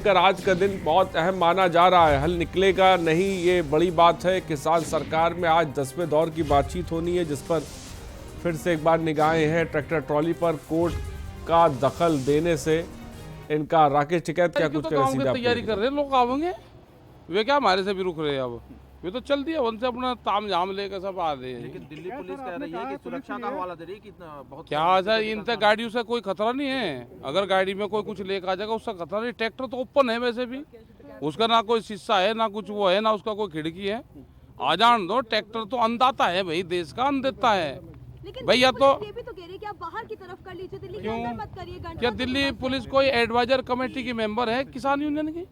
कर आज का दिन बहुत अहम माना जा रहा है। हल निकलेगा नहीं, ये बड़ी बात है। किसान सरकार में आज 10वें दौर की बातचीत होनी है, जिस पर फिर से एक बार निगाहें हैं। ट्रैक्टर ट्रॉली पर कोर्ट का दखल देने से इनकार। राकेश टिकैत क्या कुछ करें? सीधा तैयारी कर रहे हैं लोग, आवेंगे वे क्या हमारे से भी रुक रहे हैं। अब वे तो चल दिया उनसे अपना ताम झाम लेकर सब आ रहे हैं। लेकिन दिल्ली पुलिस कह रही है कि सुरक्षा का हवाला दे रही है कि बहुत क्या सर, इनसे गाड़ियों से कोई खतरा नहीं है। अगर गाड़ी में कोई कुछ लेकर आ जाएगा उसका खतरा नहीं। ट्रैक्टर तो ओपन है वैसे भी, उसका ना कोई शीशा है ना कुछ वो है, ना उसका कोई खिड़की है। आ जान दो, ट्रैक्टर तो अन्नदाता है भाई, देश का अन्नदाता है भैया। तो ये भी तो कह रही है कि आप बाहर की तरफ कर लीजिए, दिल्ली के क्यों? अंदर मत करिए। क्या दिल्ली पुलिस कोई एडवाइजर कमेटी की मेंबर है किसान यूनियन की?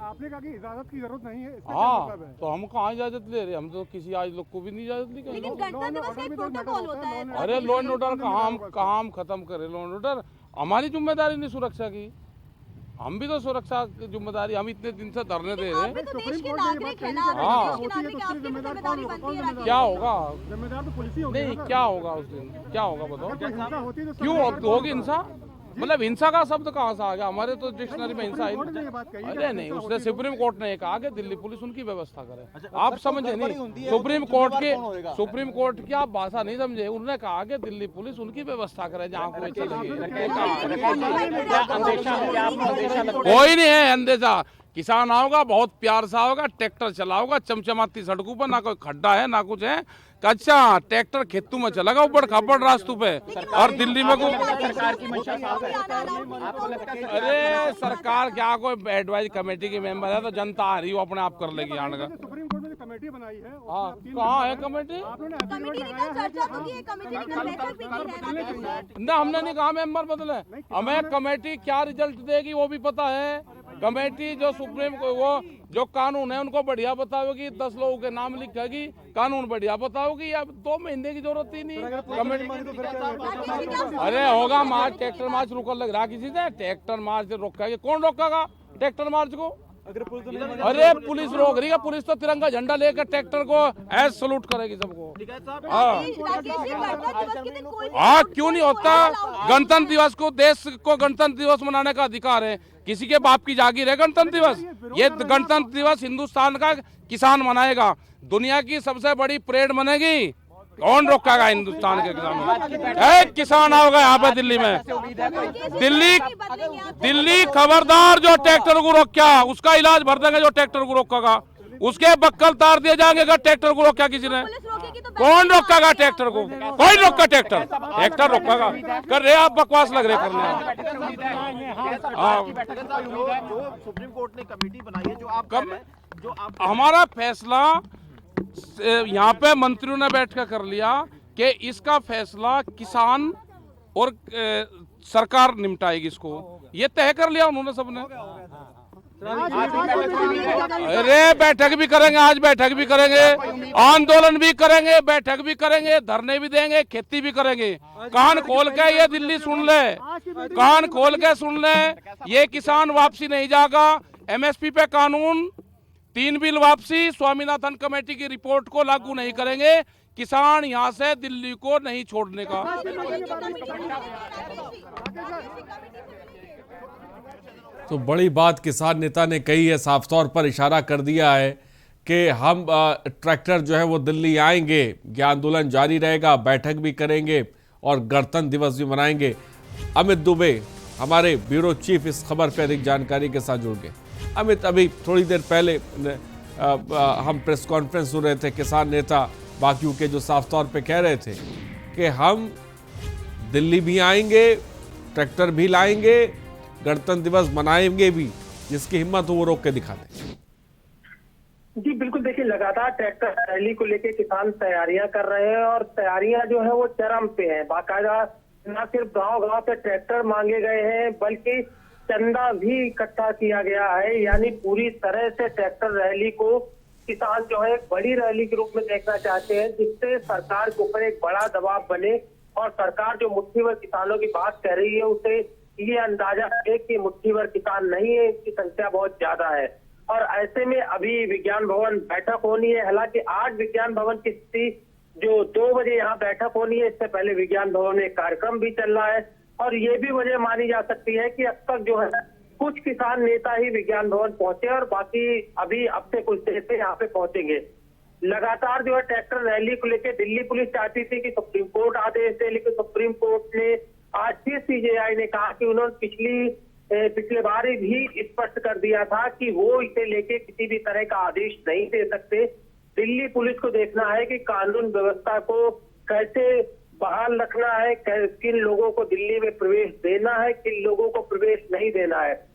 आपने कहा कि इजाजत की जरूरत नहीं है, इसका क्या हाँ, मतलब है? तो हम कहाँ इजाजत ले रहे हैं? हम तो किसी आज लोग को भी नहीं इजाजत ली। लेकिन गणतंत्र दिवस का एक प्रोटोकॉल होता है। अरे लॉ एंड ऑर्डर कहाँ हम खत्म करें? लॉ एंड ऑर्डर हमारी जिम्मेदारी नहीं सुरक्षा की। हम भी तो सुरक्षा की जिम्मेदारी, हम इतने दिन से धरने दे रहे आप भी हैं। तो देश के नागरिक हैं ना, हाँ। देश के नागरिक, आपकी भी जिम्मेदारी बनती है। राकेश। क्या होगा? जिम्मेदार तो पुलिस ही होगी नहीं, ना। क्या होगा उस दिन? क्या होगा बताओ? कोई हिंसा होती है तो क्यों होगी हिंसा? मतलब हिंसा का शब्द कहाँ से आ गया? हमारे तो डिक्शनरी में हिंसा कोर्ट ने ये बात कही है। अरे नहीं, उसने सुप्रीम कोर्ट ने कहा कि दिल्ली पुलिस उनकी व्यवस्था करे। आप समझे नहीं? सुप्रीम कोर्ट की आप भाषा नहीं समझे। उन्होंने कहा कि दिल्ली पुलिस उनकी व्यवस्था करे जहाँ कोई कोई नहीं है अंदेशा। किसान आओगा, बहुत प्यार से आओगा, ट्रैक्टर चलाओगा चमचमाती सड़कों पर, ना कोई खड्डा है ना कुछ है। अच्छा, ट्रैक्टर खेतों में चलेगा ऊपर खापड़ रास्तों पे, और दिल्ली में अरे सरकार क्या, कोई एडवाइज कमेटी की मेंबर है तो जनता आ रही, वो अपने आप कर लेगी आने का। सुप्रीम कोर्ट में जो कमेटी बनाई है, हाँ, कहाँ है कमेटी? कमेटी ने कल चर्चा तो की है, कमेटी ने कल बैठक भी की है। ना, हमने नहीं कहा मेंबर बदले। हमें कमेटी क्या रिजल्ट देगी वो भी पता है। कमेटी जो सुप्रीम को वो जो कानून है उनको बढ़िया बताओगी, 10 लोगों के नाम लिखेगी, कानून बढ़िया बताओगी। अब 2 महीने की जरूरत ही नहीं कमेटी। अरे होगा मार्च, ट्रैक्टर मार्च रुक लग रहा किसी से? ट्रैक्टर मार्च रोकेगा कौन? रोकेगा ट्रैक्टर मार्च को? अरे पुलिस रोक रही है। पुलिस तो तिरंगा झंडा लेकर ट्रैक्टर को ऐसे सलूट करेगी सबको। हाँ, क्यों नहीं होता? गणतंत्र दिवस को, देश को गणतंत्र दिवस मनाने का अधिकार है। किसी के बाप की जागीर है गणतंत्र दिवस? ये गणतंत्र दिवस हिंदुस्तान का किसान मनाएगा। दुनिया की सबसे बड़ी परेड बनेगी, कौन रोकेगा हिंदुस्तान के किसान? किसान आओगे यहाँ पे दिल्ली में? दिल्ली खबरदार, जो ट्रैक्टर को रोका उसका इलाज भर देंगे। जो ट्रैक्टर को रोकेगा उसके बक्कल तार दिए जाएंगे। अगर ट्रैक्टर को रोका किसी ने, कौन रोकेगा ट्रैक्टर को? कोई रोका ट्रैक्टर? ट्रैक्टर रोकेगा? कर रहे आप बकवास लग रहे करने। जो सुप्रीम कोर्ट ने कमेटी बनाई है, जो आप हमारा फैसला यहाँ पे मंत्रियों ने बैठ कर लिया कि इसका फैसला किसान और सरकार निपटाएगी। इसको ये तय कर लिया उन्होंने सबने। अरे बैठक भी करेंगे, आज बैठक भी करेंगे, आंदोलन भी करेंगे, बैठक भी करेंगे, धरने भी देंगे, खेती भी करेंगे। कान खोल के ये दिल्ली सुन ले, कान खोल के सुन ले। ये किसान वापसी नहीं जाएगा। एमएसपी पे कानून, 3 बिल वापसी, स्वामीनाथन कमेटी की रिपोर्ट को लागू नहीं करेंगे। किसान यहाँ से दिल्ली को नहीं छोड़ने का। तो बड़ी बात किसान नेता ने कही है, साफ तौर पर इशारा कर दिया है कि हम ट्रैक्टर जो है वो दिल्ली आएंगे, ये आंदोलन जारी रहेगा, बैठक भी करेंगे और गणतंत्र दिवस भी मनाएंगे। अमित दुबे हमारे ब्यूरो चीफ इस खबर पर अधिक जानकारी के साथ जुड़ गए। अमित, अभी थोड़ी देर पहले हम प्रेस कॉन्फ्रेंस सुन रहे थे, किसान नेता बाकियों के जो साफ तौर पे कह रहे थे कि हम दिल्ली भी आएंगे, ट्रैक्टर भी लाएंगे, गणतंत्र दिवस मनाएंगे भी, जिसकी हिम्मत हो वो रोक के दिखा दें। जी बिल्कुल, देखिए लगातार ट्रैक्टर रैली को लेकर किसान तैयारियां कर रहे हैं और तैयारियां जो है वो चरम पे हैं। बाकायदा न सिर्फ गांव-गांव से ट्रैक्टर मांगे गए हैं, बल्कि चंदा भी इकट्ठा किया गया है। यानी पूरी तरह से ट्रैक्टर रैली को किसान जो है बड़ी रैली के रूप में देखना चाहते हैं, जिससे सरकार के ऊपर एक बड़ा दबाव बने और सरकार जो मुट्ठी भर किसानों की बात कह रही है उसे ये अंदाजा है कि मुट्ठी भर किसान नहीं है, इनकी संख्या बहुत ज्यादा है। और ऐसे में अभी विज्ञान भवन बैठक होनी है। हालांकि आज विज्ञान भवन की स्थिति जो 2 बजे यहाँ बैठक होनी है, इससे पहले विज्ञान भवन में कार्यक्रम भी चल रहा है। और ये भी वजह मानी जा सकती है कि अब तक जो है कुछ किसान नेता ही विज्ञान भवन पहुंचे और बाकी अभी अब से कुछ देर से यहाँ पे पहुंचेंगे। लगातार जो है ट्रैक्टर रैली को लेकर दिल्ली पुलिस चाहती थी कि सुप्रीम कोर्ट आदेश दे, लेकिन सुप्रीम कोर्ट ने आज फिर सीजेआई ने कहा कि उन्होंने पिछले बार भी स्पष्ट कर दिया था कि वो इसे लेके किसी भी तरह का आदेश नहीं दे सकते। दिल्ली पुलिस को देखना है कि कानून व्यवस्था को कैसे बहाल रखना है, किन लोगों को दिल्ली में प्रवेश देना है, किन लोगों को प्रवेश नहीं देना है।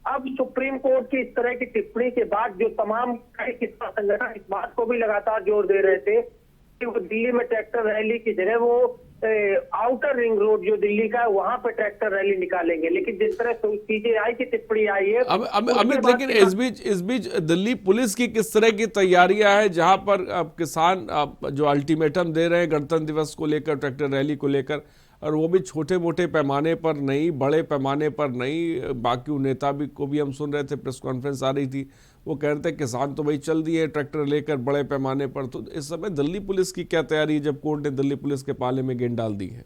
अब सुप्रीम कोर्ट की इस तरह की टिप्पणी के बाद जो तमाम कई किसान संगठन इस बात को भी लगातार जोर दे रहे थे कि वो दिल्ली में ट्रैक्टर रैली की जगह वो आउटर रिंग रोड जो दिल्ली का है वहां पे ट्रैक्टर रैली निकालेंगे। लेकिन जिस तरह सीजेआई की टिप्पणी आई है अमित, लेकिन इस बीच दिल्ली पुलिस की किस तरह की तैयारियां हैं, जहां पर किसान जो अल्टीमेटम दे रहे हैं गणतंत्र दिवस को लेकर, ट्रैक्टर रैली को लेकर, और वो भी छोटे मोटे पैमाने पर नहीं, बड़े पैमाने पर नहीं। बाकी नेता को भी हम सुन रहे थे, प्रेस कॉन्फ्रेंस आ रही थी, वो कह रहे थे किसान तो भाई चल दिए ट्रैक्टर लेकर बड़े पैमाने पर। तो इस समय दिल्ली पुलिस की क्या तैयारी है जब कोर्ट ने दिल्ली पुलिस के पाले में गेंद डाल दी है?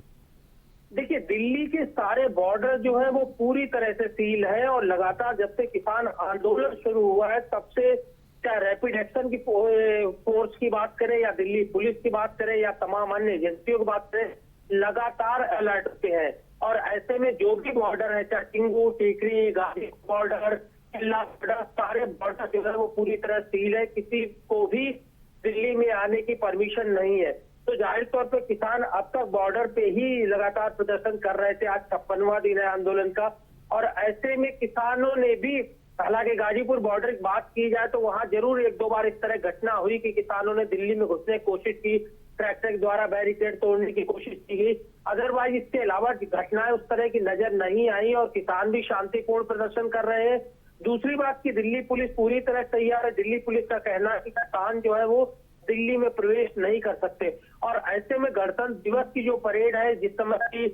देखिए, दिल्ली के सारे बॉर्डर जो है वो पूरी तरह से सील है और लगातार जब से किसान आंदोलन शुरू हुआ है तब से, क्या रैपिड एक्शन की फोर्स की बात करें या दिल्ली पुलिस की बात करें या तमाम अन्य एजेंसियों की बात करें, लगातार अलर्ट पे है। और ऐसे में जो भी बॉर्डर है, चाहे टिंगू, टीकरी, गाजी बॉर्डर, सारे बॉर्डर जो है वो पूरी तरह सील है। किसी को भी दिल्ली में आने की परमिशन नहीं है। तो जाहिर तौर पे किसान अब तक बॉर्डर पे ही लगातार प्रदर्शन कर रहे थे। आज 56वां दिन है आंदोलन का। और ऐसे में किसानों ने भी, हालांकि गाजीपुर बॉर्डर की बात की जाए तो वहां जरूर एक दो बार इस तरह घटना हुई कि किसानों ने दिल्ली में घुसने की कोशिश की, ट्रैक्टर के द्वारा बैरिकेड तोड़ने की कोशिश की गई। अदरवाइज इसके अलावा घटनाएं उस तरह की नजर नहीं आई और किसान भी शांतिपूर्ण प्रदर्शन कर रहे हैं। दूसरी बात की दिल्ली पुलिस पूरी तरह तैयार है। दिल्ली पुलिस का कहना है कि किसान जो है वो दिल्ली में प्रवेश नहीं कर सकते। और ऐसे में गणतंत्र दिवस की जो परेड है, जिस समय की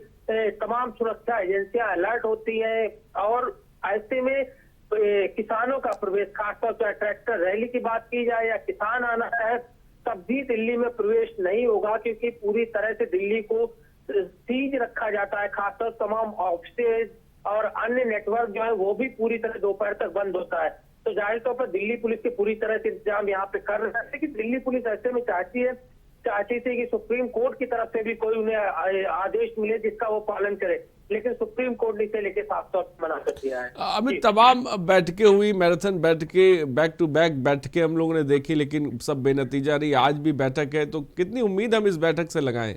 तमाम सुरक्षा एजेंसियां अलर्ट होती है, और ऐसे में किसानों का प्रवेश, खासतौर पर ट्रैक्टर रैली की बात की जाए या किसान आना है, तब भी दिल्ली में प्रवेश नहीं होगा, क्योंकि पूरी तरह से दिल्ली को सीज रखा जाता है। खासतौर तमाम ऑफिसेज और अन्य नेटवर्क जो है वो भी पूरी तरह दोपहर तक बंद होता है। तो जाहिर तौर पर दिल्ली पुलिस के पूरी तरह से इंतजाम यहाँ पे कर रहे हैं। लेकिन दिल्ली पुलिस ऐसे में चाहती थी कि सुप्रीम कोर्ट की तरफ से भी कोई उन्हें आदेश मिले जिसका वो पालन करे, लेकिन सुप्रीम कोर्ट ने इसे लेके साफ तौर पर मना कर दिया है। अमित, तमाम बैठकें हुई, मैराथन बैठकें, बैक टू बैक बैठकें हम लोगों ने देखी, लेकिन सब बेनतीजा रही। आज भी बैठक है, तो कितनी उम्मीद हम इस बैठक से लगाएं?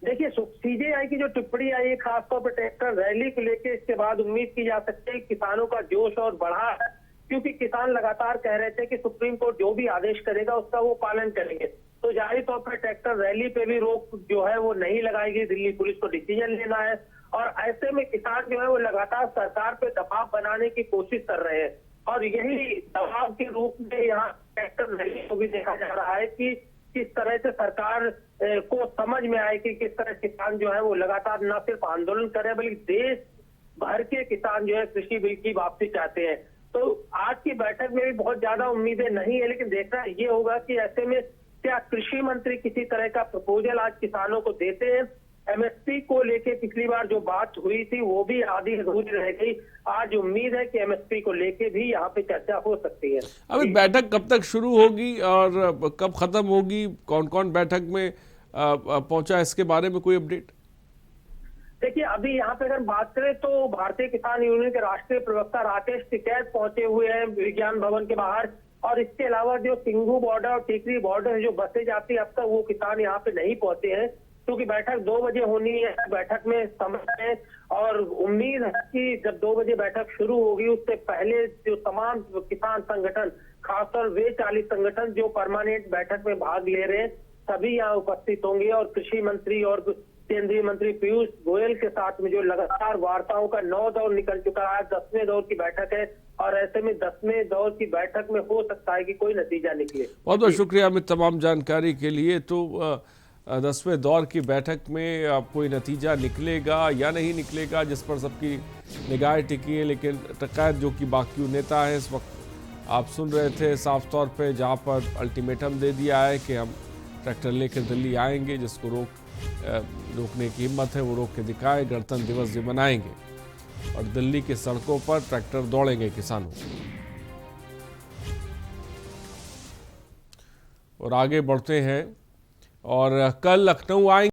देखिए, सीजेआई की जो टिप्पणी आई है खासतौर पर ट्रैक्टर रैली को लेकर, इसके बाद उम्मीद की जा सकती है किसानों का जोश और बढ़ा है, क्योंकि किसान लगातार कह रहे थे कि सुप्रीम कोर्ट जो भी आदेश करेगा उसका वो पालन करेंगे। तो जाहिर तौर पर ट्रैक्टर रैली पे भी रोक जो है वो नहीं लगाएगी। दिल्ली पुलिस को डिसीजन लेना है और ऐसे में किसान जो है वो लगातार सरकार पे दबाव बनाने की कोशिश कर रहे हैं। और यही दबाव के रूप में यहाँ ट्रैक्टर रैली को भी देखा जा रहा है कि किस तरह से सरकार को समझ में आए कि किस तरह किसान जो है वो लगातार न सिर्फ आंदोलन कर रहे हैं, बल्कि देश भर के किसान जो है कृषि बिल की वापसी चाहते हैं। तो आज की बैठक में भी बहुत ज्यादा उम्मीदें नहीं है, लेकिन देखना ये होगा कि ऐसे में क्या कृषि मंत्री किसी तरह का प्रपोजल आज किसानों को देते हैं। एमएसपी को लेके पिछली बार जो बात हुई थी वो भी आधी अधूरी रह गई। आज उम्मीद है कि एमएसपी को लेके भी यहाँ पे चर्चा हो सकती है। अभी बैठक कब तक शुरू होगी और कब खत्म होगी? कौन कौन बैठक में पहुंचा, इसके बारे में कोई अपडेट? देखिए, अभी यहाँ पे अगर बात करें तो भारतीय किसान यूनियन के राष्ट्रीय प्रवक्ता राकेश टिकैत पहुंचे हुए हैं विज्ञान भवन के बाहर। और इसके अलावा जो सिंघू बॉर्डर और टीकरी बॉर्डर जो बसें जाती है, अब तक वो किसान यहाँ पे नहीं पहुंचे हैं, क्योंकि बैठक 2 बजे होनी है। बैठक में समय है और उम्मीद है कि जब 2 बजे बैठक शुरू होगी उससे पहले जो तमाम किसान संगठन, खासतौर वे 40 संगठन जो परमानेंट बैठक में भाग ले रहे हैं, सभी यहाँ उपस्थित होंगे। और कृषि मंत्री और केंद्रीय मंत्री पीयूष गोयल के साथ में जो लगातार वार्ताओं का 9 दौर निकल चुका है, 10वें दौर की बैठक है। और ऐसे में 10वें दौर की बैठक में हो सकता है कि कोई नतीजा निकले। बहुत बहुत शुक्रिया अमित तमाम जानकारी के लिए। तो 10वें दौर की बैठक में कोई नतीजा निकलेगा या नहीं निकलेगा, जिस पर सबकी निगाहें टिकी है। लेकिन टिकैत जो कि बाकी नेता है इस वक्त आप सुन रहे थे साफ तौर पे, जहां पर अल्टीमेटम दे दिया है कि हम ट्रैक्टर लेकर दिल्ली आएंगे, जिसको रोकने की हिम्मत है वो रोक के दिखाए, गणतंत्र दिवस भी मनाएंगे। और दिल्ली की सड़कों पर ट्रैक्टर दौड़ेंगे किसानों। और आगे बढ़ते हैं और कल लखनऊ आएंगे।